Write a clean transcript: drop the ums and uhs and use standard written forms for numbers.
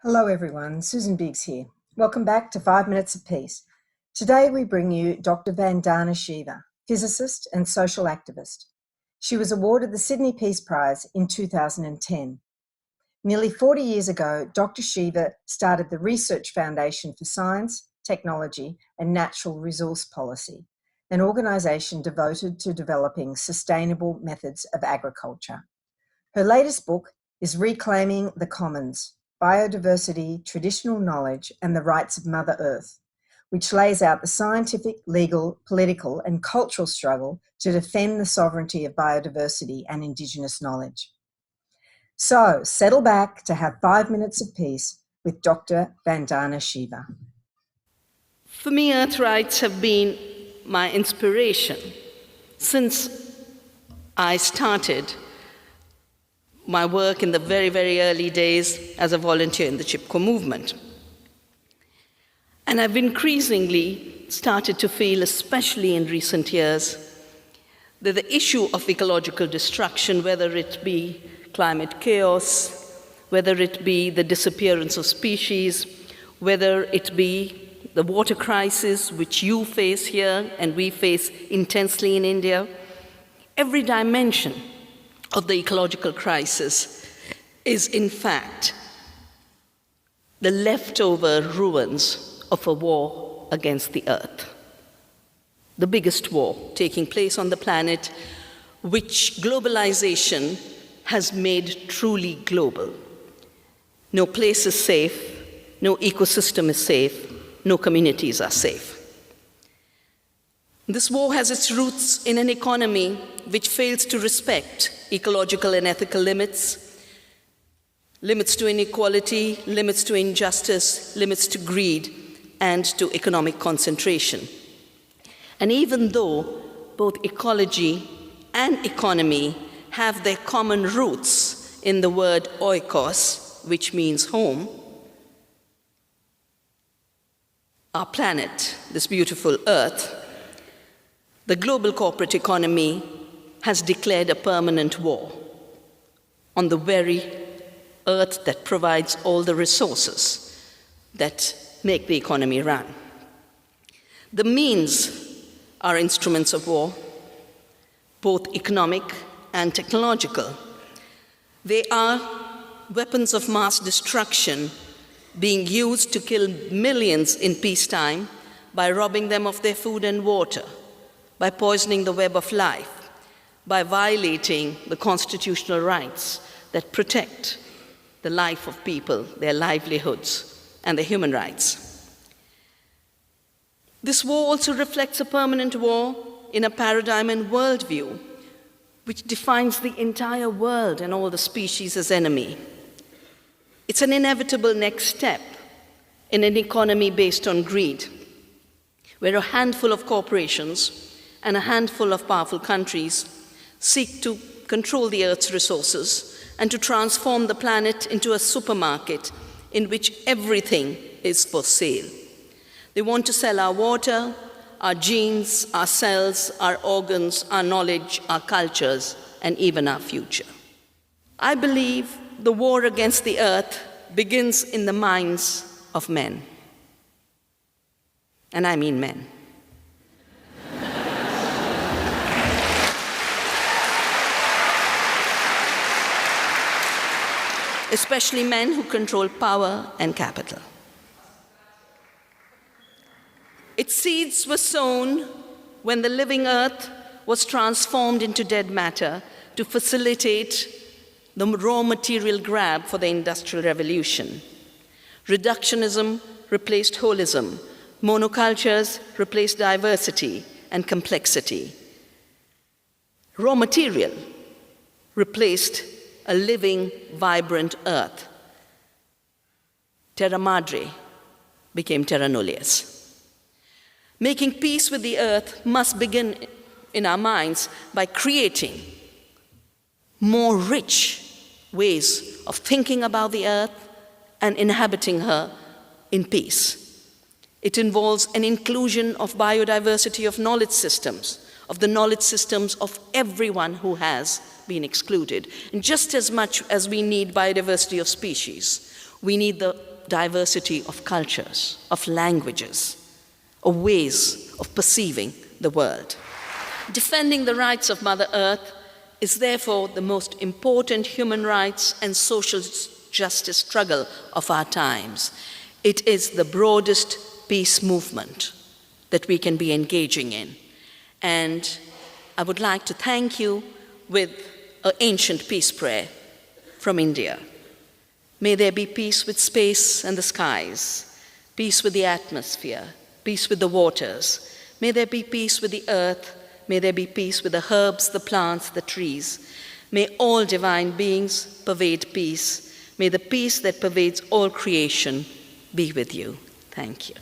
Hello everyone, Susan Biggs here. Welcome back to 5 Minutes of Peace. Today we bring you Dr. Vandana Shiva, physicist and social activist. She was awarded the Sydney Peace Prize in 2010. Nearly 40 years ago, Dr. Shiva started the Research Foundation for Science, Technology and Natural Resource Policy, an organisation devoted to developing sustainable methods of agriculture. Her latest book is Reclaiming the Commons: Biodiversity, Traditional Knowledge and the Rights of Mother Earth, which lays out the scientific, legal, political and cultural struggle to defend the sovereignty of biodiversity and Indigenous knowledge. So settle back to have 5 minutes of peace with Dr. Vandana Shiva. For me, Earth rights have been my inspiration since I started my work in the very, very early days as a volunteer in the Chipko movement. And I've increasingly started to feel, especially in recent years, that the issue of ecological destruction, whether it be climate chaos, whether it be the disappearance of species, whether it be the water crisis, which you face here and we face intensely in India, every dimension of the ecological crisis is, in fact, the leftover ruins of a war against the earth. The biggest war taking place on the planet, which globalization has made truly global. No place is safe, no ecosystem is safe, no communities are safe. This war has its roots in an economy which fails to respect ecological and ethical limits, limits to inequality, limits to injustice, limits to greed, and to economic concentration. And even though both ecology and economy have their common roots in the word oikos, which means home, our planet, this beautiful Earth, the global corporate economy has declared a permanent war on the very earth that provides all the resources that make the economy run. The means are instruments of war, both economic and technological. They are weapons of mass destruction being used to kill millions in peacetime by robbing them of their food and water, by poisoning the web of life, by violating the constitutional rights that protect the life of people, their livelihoods, and their human rights. This war also reflects a permanent war in a paradigm and worldview which defines the entire world and all the species as enemy. It's an inevitable next step in an economy based on greed, where a handful of corporations and a handful of powerful countries seek to control the Earth's resources and to transform the planet into a supermarket in which everything is for sale. They want to sell our water, our genes, our cells, our organs, our knowledge, our cultures, and even our future. I believe the war against the Earth begins in the minds of men. And I mean men. Especially men who control power and capital. Its seeds were sown when the living earth was transformed into dead matter to facilitate the raw material grab for the Industrial Revolution. Reductionism replaced holism. Monocultures replaced diversity and complexity. Raw material replaced a living, vibrant earth. Terra Madre became Terra Nullius. Making peace with the earth must begin in our minds by creating more rich ways of thinking about the earth and inhabiting her in peace. It involves an inclusion of biodiversity of knowledge systems, of the knowledge systems of everyone who has been excluded. And just as much as we need biodiversity of species, we need the diversity of cultures, of languages, of ways of perceiving the world. Defending the rights of Mother Earth is therefore the most important human rights and social justice struggle of our times. It is the broadest peace movement that we can be engaging in. And I would like to thank you with an ancient peace prayer from India. May there be peace with space and the skies, peace with the atmosphere, peace with the waters. May there be peace with the earth. May there be peace with the herbs, the plants, the trees. May all divine beings pervade peace. May the peace that pervades all creation be with you. Thank you.